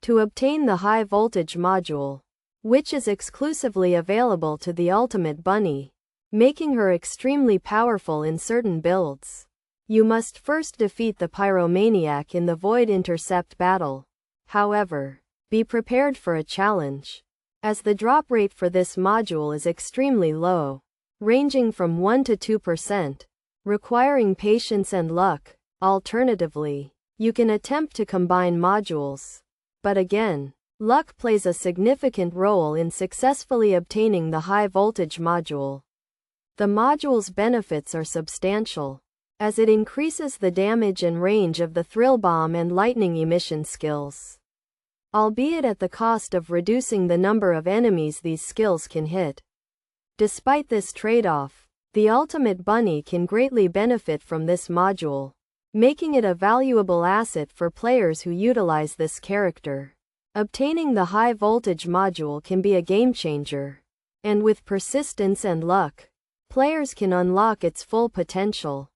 to obtain the high voltage module, which is exclusively available to the Ultimate Bunny, making her extremely powerful in certain builds. You must first defeat the Pyromaniac in the Void Intercept battle. However, be prepared for a challenge, as the drop rate for this module is extremely low, ranging from 1 to 2%, requiring patience and luck. Alternatively, you can attempt to combine modules. But again, luck plays a significant role in successfully obtaining the high voltage module. The module's benefits are substantial, as it increases the damage and range of the Thrill Bomb and Lightning Emission skills, albeit at the cost of reducing the number of enemies these skills can hit. Despite this trade-off, the Ultimate Bunny can greatly benefit from this module, making it a valuable asset for players who utilize this character. Obtaining the high voltage module can be a game changer, and with persistence and luck, players can unlock its full potential.